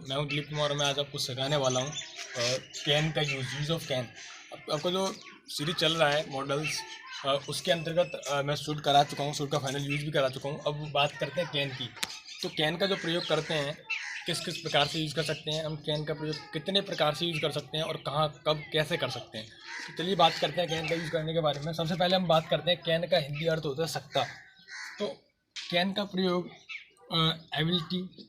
मैं हूँ दिलीप कुमार और मैं आज आपको सिखाने वाला हूँ कैन का यूज़ ऑफ कैन। आपको जो सीरीज चल रहा है मॉडल्स, उसके अंतर्गत मैं शूट करा चुका हूँ, शूट का फाइनल यूज़ भी करा चुका हूँ। अब बात करते हैं कैन की। तो कैन का जो प्रयोग करते हैं, किस किस प्रकार से यूज़ कर सकते हैं, हम कैन का प्रयोग कितने प्रकार से यूज़ कर सकते हैं और कहाँ कब कैसे कर सकते हैं। तो चलिए बात करते हैं कैन का यूज़ करने के बारे में। सबसे पहले हम बात करते हैं कैन का हिंदी अर्थ होता है सख्ता। तो कैन का प्रयोग एबिलिटी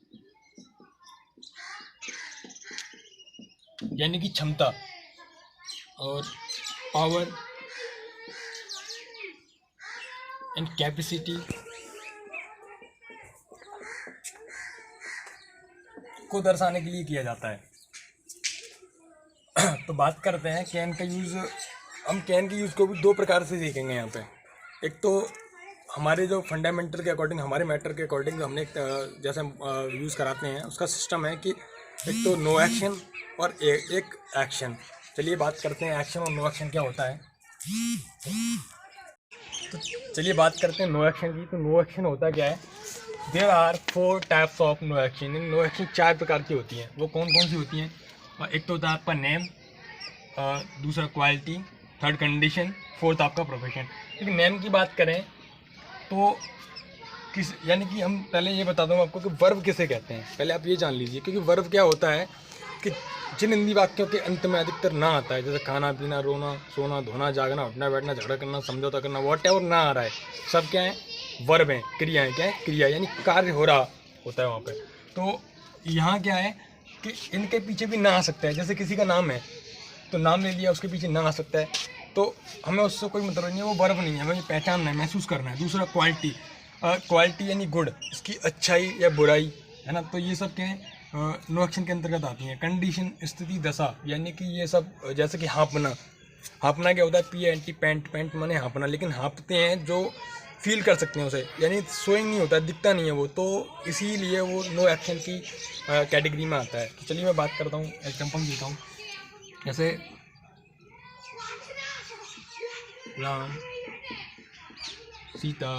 यानी कि क्षमता और पावर एंड कैपेसिटी को दर्शाने के लिए किया जाता है। तो बात करते हैं कैन का यूज़। हम कैन के यूज़ को भी दो प्रकार से देखेंगे यहाँ पे। एक तो हमारे जो फंडामेंटल के अकॉर्डिंग, हमारे मैटर के अकॉर्डिंग हमने जैसे हम यूज़ कराते हैं, उसका सिस्टम है कि एक तो नो एक्शन और एक एक्शन। चलिए बात करते हैं एक्शन और नो एक्शन क्या होता है। तो चलिए बात करते हैं नो एक्शन की। तो नो एक्शन होता क्या है? There are 4 types of no action. No action 4 प्रकार की होती हैं। वो कौन कौन सी होती हैं? एक तो होता है आपका नेम, दूसरा क्वालिटी, थर्ड कंडीशन, फोर्थ आपका प्रोफेशन। लेकिन नेम की बात करें तो किस, यानी कि हम पहले ये बता दूँ आपको कि वर्ब किसे कहते हैं। पहले आप ये जान लीजिए, क्योंकि वर्ब क्या होता है कि जिन हिंदी वाक्यों के अंत में अधिकतर ना आता है, जैसे खाना पीना, रोना, सोना, धोना, जागना, उठना बैठना, झगड़ा करना, समझौता करना, वॉट एवर ना आ रहा है, सब क्या है? वर्ब हैं, क्रिया है। क्या है? क्रिया, यानी कार्य हो रहा होता है वहाँ पे। तो यहाँ क्या है कि इनके पीछे भी ना आ सकता है। जैसे किसी का नाम है तो नाम ले लिया, उसके पीछे ना आ सकता है, तो हमें उससे कोई मतलब नहीं है, वो वर्ब नहीं है, हमें पहचानना है, महसूस करना है। दूसरा क्वालिटी, क्वालिटी यानी गुड, इसकी अच्छाई या बुराई, है ना। तो ये सब क्या है? नो एक्शन के अंतर्गत आती हैं। कंडीशन, स्थिति, दशा, यानी कि ये सब जैसे कि हाँपना। हाँपना क्या होता है? PANT, पैंट, पैंट माने हाँपना। लेकिन हाँपते हैं जो फील कर सकते हैं उसे, यानी सोइंग नहीं होता, दिखता नहीं है वो, तो इसीलिए वो नो एक्शन की कैटेगरी में आता है। तो चलिए मैं बात करता हूँ, एग्जाम्पल देता हूँ। जैसे राम, सीता,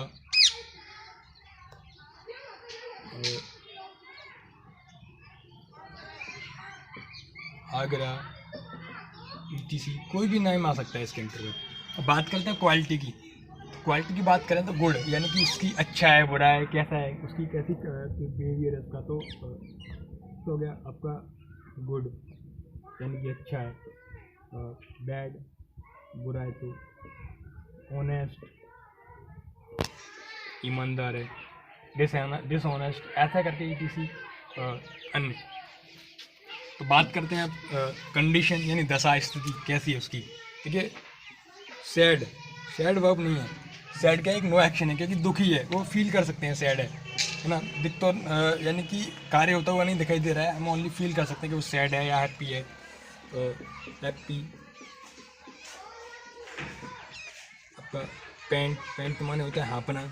आगरा, ETC, कोई भी नाम आ सकता है इसके अंतर्गत। अब बात करते हैं क्वालिटी की। क्वालिटी की बात करें तो गुड, यानी कि उसकी अच्छा है, बुरा है, कैसा है, उसकी कैसी बिहेवियर है उसका। तो हो गया आपका गुड, यानी कि अच्छा है। बैड, बुरा है। तो ऑनेस्ट, ईमानदार है। डिसऑनेस्ट, ऐसा करके ETC अन्य। तो बात करते हैं अब कंडीशन, यानी दशा, स्थिति कैसी है उसकी। देखिए सैड, सैड वर्ब नहीं है। सैड क्या, एक नो एक्शन है, क्योंकि दुखी है, वो फील कर सकते हैं सैड है ना। दिख तो यानी कि कार्य होता हुआ नहीं दिखाई दे रहा है, हम ओनली फील कर सकते हैं कि वो सैड है या हैप्पी है। हैप्पी, आपका पेंट, पेंट माने होता है हाँपना,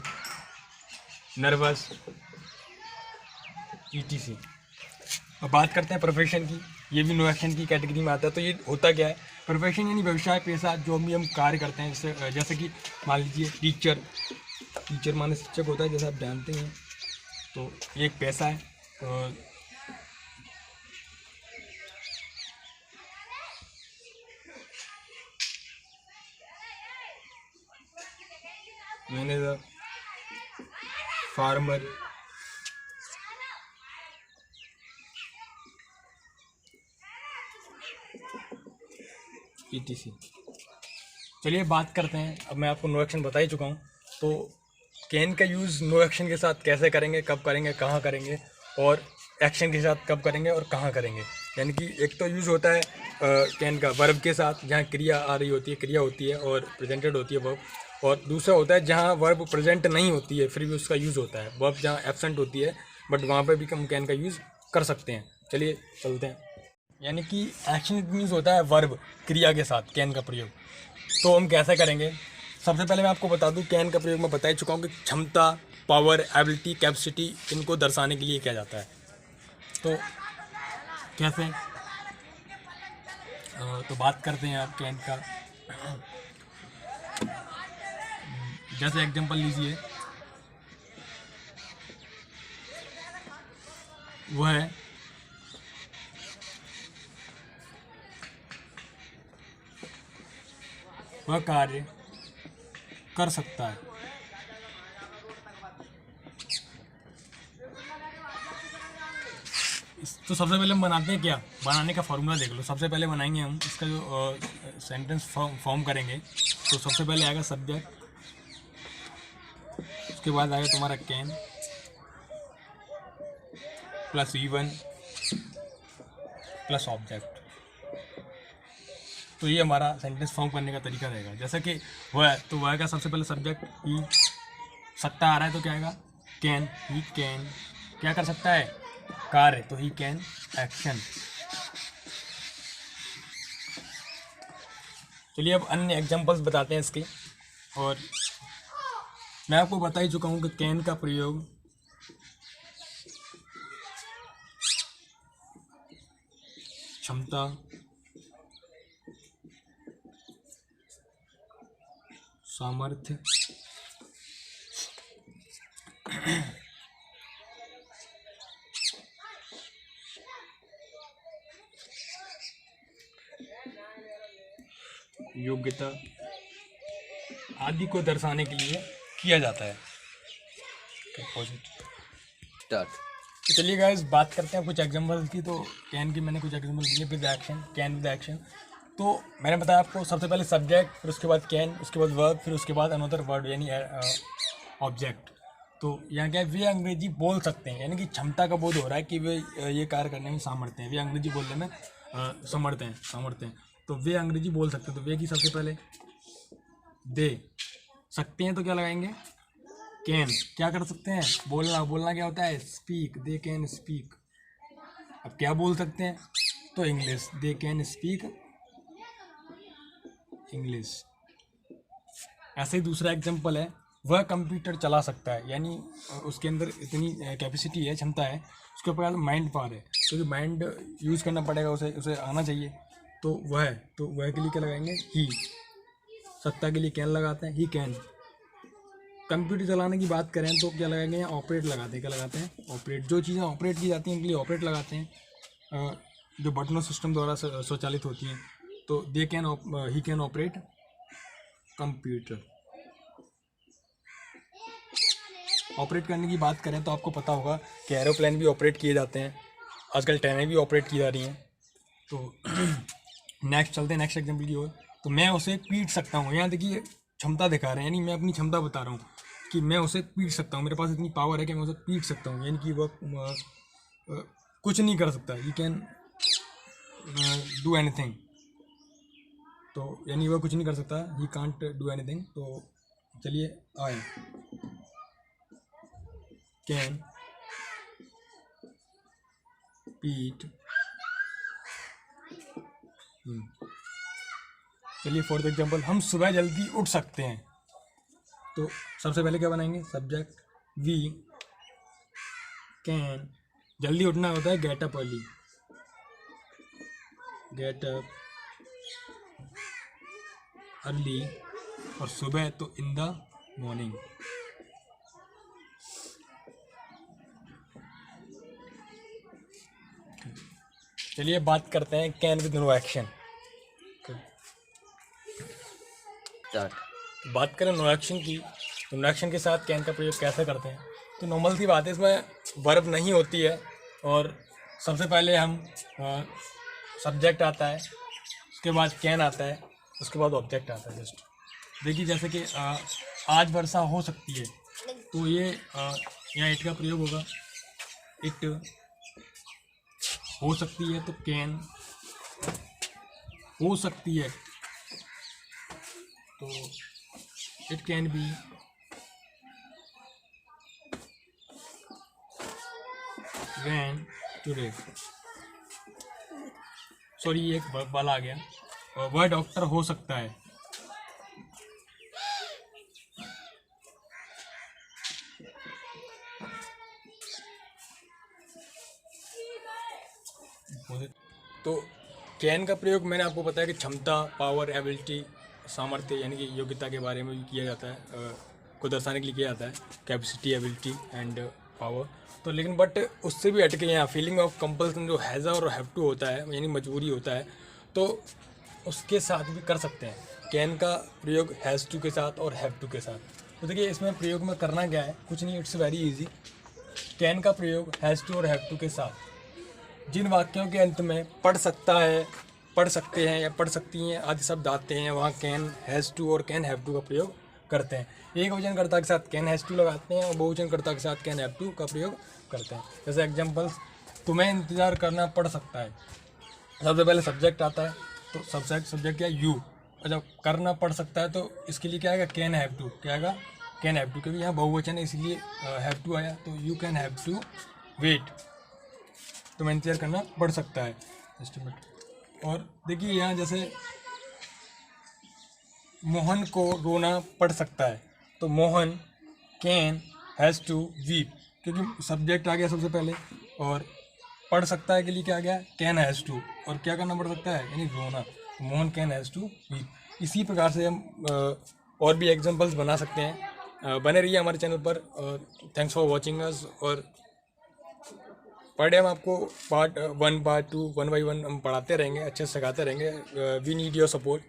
नर्वस, ETC। अब बात करते हैं प्रोफेशन की। ये भी नो एक्शन की कैटेगरी में आता है। तो ये होता क्या है? प्रोफेशन यानी व्यवसाय, पेशा, जो भी हम कार्य करते हैं। जैसे कि मान लीजिए टीचर, टीचर माने शिक्षक होता है, जैसे आप जानते हैं। तो ये एक पेशा है। Manager, farmer, ETC। चलिए बात करते हैं, अब मैं आपको नो एक्शन बता ही चुका हूँ। तो कैन का यूज़ नो एक्शन के साथ कैसे करेंगे, कब करेंगे, कहाँ करेंगे, और एक्शन के साथ कब करेंगे और कहाँ करेंगे। यानी कि एक तो यूज़ होता है कैन का वर्ब के साथ, जहाँ क्रिया आ रही होती है, क्रिया होती है और प्रेजेंटेड होती है वर्ब। और दूसरा होता है जहाँ वर्ब प्रेजेंट नहीं होती है, फिर भी उसका यूज़ होता है। वर्ब जहाँ एब्सेंट होती है, बट वहाँ पर भी हम कैन का यूज़ कर सकते हैं। चलिए चलते हैं। यानी कि एक्शन इट मीन्स होता है वर्ब, क्रिया के साथ कैन का प्रयोग। तो हम कैसे करेंगे? सबसे पहले मैं आपको बता दूं, कैन का प्रयोग मैं बता ही चुका हूँ कि क्षमता, पावर, एबिलिटी, कैपेसिटी, इनको दर्शाने के लिए किया जाता है। तो कैसे? तो बात करते हैं आप कैन का। जैसे एग्जांपल लीजिए, वह कार्य कर सकता है। तो सबसे पहले हम बनाते हैं क्या, बनाने का फॉर्मूला देख लो। सबसे पहले बनाएंगे हम इसका जो सेंटेंस फॉर्म करेंगे। तो सबसे पहले आएगा सब्जेक्ट, उसके बाद आएगा तुम्हारा can plus V1 plus object. तो ये हमारा सेंटेंस फॉर्म करने का तरीका रहेगा। जैसा कि वह, तो वह का सबसे पहले सब्जेक्ट ही सकता आ रहा है, तो क्या आएगा, कैन। ही कैन क्या कर सकता है, कार्य, तो ही कैन एक्शन। चलिए अब अन्य एग्जांपल्स बताते हैं इसके। और मैं आपको बता ही चुका हूँ कि कैन का प्रयोग क्षमता, सामर्थ्य, योग्यता आदि को दर्शाने के लिए किया जाता है। स्टार्ट। तो चलिए गाइस बात करते हैं कुछ एग्जांपल की। तो कैन की मैंने कुछ एग्जांपल दिए, with action, can with action. तो मैंने बताया आपको सबसे पहले सब्जेक्ट, फिर उसके बाद कैन, उसके बाद वर्ब, फिर उसके बाद अनदर वर्ड यानी ऑब्जेक्ट। तो यहाँ क्या है, वे अंग्रेजी बोल सकते हैं, यानी कि क्षमता का बोध हो रहा है कि वे ये कार्य करने में सामर्थ्य हैं, वे अंग्रेजी बोलने में समर्थ हैं। तो वे अंग्रेजी बोल सकते हैं, तो वे की सबसे पहले दे सकते हैं, तो क्या लगाएंगे, कैन। क्या कर सकते हैं, बोलना क्या होता है, स्पीक, दे कैन स्पीक। अब क्या बोल सकते हैं, तो English, they can speak English. ऐसे ही दूसरा एग्जांपल है, वह कंप्यूटर चला सकता है, यानी उसके अंदर इतनी कैपेसिटी है, क्षमता है, उसके ऊपर माइंड पावर है, क्योंकि माइंड यूज़ करना पड़ेगा, उसे आना चाहिए। तो वह के लिए क्या लगाएंगे, ही। सत्ता के लिए कैन लगाते हैं, ही कैन। कंप्यूटर चलाने की बात करें तो क्या लगाएंगे, यहाँ ऑपरेट लगाते हैं। क्या लगाते हैं, ऑपरेट। जो चीज़ें ऑपरेट की जाती हैं उनके लिए ऑपरेट लगाते हैं, जो बटनों सिस्टम द्वारा स्वचालित होती हैं। तो they can, he can operate computer. Operate करने की बात करें तो आपको पता होगा कि एरोप्लेन भी ऑपरेट किए जाते हैं, आजकल ट्रेनें भी ऑपरेट की जा रही हैं। तो नेक्स्ट चलते हैं नेक्स्ट एग्जाम्पल की ओर। तो मैं उसे पीट सकता हूँ, यहाँ देखिए क्षमता दिखा रहे हैं, यानी मैं अपनी क्षमता बता रहा हूँ कि मैं उसे पीट सकता हूँ, मेरे पास इतनी पावर है कि मैं उसे पीट सकता हूँ, यानी कि वह कुछ नहीं कर सकता, ही कैन डू एनीथिंग। तो यानी वह कुछ नहीं कर सकता, ही कांट डू एनीथिंग। तो चलिए आए, कैन पीट। चलिए फोर्थ एग्जांपल, हम सुबह जल्दी उठ सकते हैं। तो सबसे पहले क्या बनाएंगे, सब्जेक्ट, वी कैन। जल्दी उठना होता है get up early, get up early. और सुबह तो इन द मॉर्निंग। चलिए बात करते हैं कैन विद नो एक्शन। बात करें नो एक्शन की, तो नो एक्शन के साथ कैन का प्रयोग कैसे करते हैं। तो नॉर्मल सी बात है, इसमें वर्ब नहीं होती है, और सबसे पहले हम सब्जेक्ट आता है, उसके बाद कैन आता है, उसके बाद ऑब्जेक्ट आता है। जस्ट देखिए जैसे कि आज वर्षा हो सकती है, तो ये यहाँ इट का प्रयोग होगा, इट हो सकती है, तो कैन हो सकती है, तो it can be rain today. Sorry एक वर्ब आ गया, और वह डॉक्टर हो सकता है। तो कैन का प्रयोग मैंने आपको बताया कि क्षमता, पावर, एबिलिटी, सामर्थ्य यानी कि योग्यता के बारे में भी किया जाता है को दर्शाने के लिए किया जाता है, कैपेसिटी, एबिलिटी एंड पावर। तो लेकिन बट उससे भी हट के यहाँ फीलिंग ऑफ कंपल्सन जो हैज़ और हैव टू होता है, यानी मजबूरी होता है, तो उसके साथ भी कर सकते हैं। कैन का प्रयोग हैज़ टू के साथ और हैव टू के साथ। तो देखिए इसमें प्रयोग में करना क्या है, कुछ नहीं, इट्स वेरी इजी। कैन का प्रयोग हैज़ टू और हैव टू के साथ जिन वाक्यों के अंत में पढ़ सकता है, पढ़ सकते हैं या पढ़ सकती हैं आदि शब्द आते हैं, वहाँ कैन, हैज़ टू और कैन हैव टू का प्रयोग करते हैं। एक वचनकर्ता के साथ कैन हैज़ टू लगाते हैं और बहुवचनकर्ता के साथ कैन हैव टू का प्रयोग करते हैं। जैसे एग्जांपल्स, तुम्हें इंतज़ार करना पड़ सकता है। सबसे पहले सब्जेक्ट आता है, तो सब्जेक्ट क्या, यू। और जब करना पड़ सकता है तो इसके लिए क्या आएगा, कैन हैव टू। क्या आएगा, कैन हैव टू, क्योंकि यहाँ बहुवचन है इसलिए हैव टू आया। तो you can have to wait, तुम्हें इंतज़ार करना पड़ सकता है। एस्टिमेट। और देखिए यहाँ जैसे मोहन को रोना पड़ सकता है, तो Mohan can has to weep, क्योंकि सब्जेक्ट आ गया सबसे पहले। और पढ़ सकता है के लिए क्या आ गया, कैन हैज़ टू, और क्या करना पड़ सकता है, यानी रोना। Mohan can has to weep. इसी प्रकार से हम और भी एग्जांपल्स बना सकते हैं। बने रहिए हमारे चैनल पर। Thanks for watching us. और पर डे हम आपको पार्ट 1, पार्ट 2, 1 बाई 1 हम पढ़ाते रहेंगे, अच्छे से सिखाते रहेंगे। We need your support.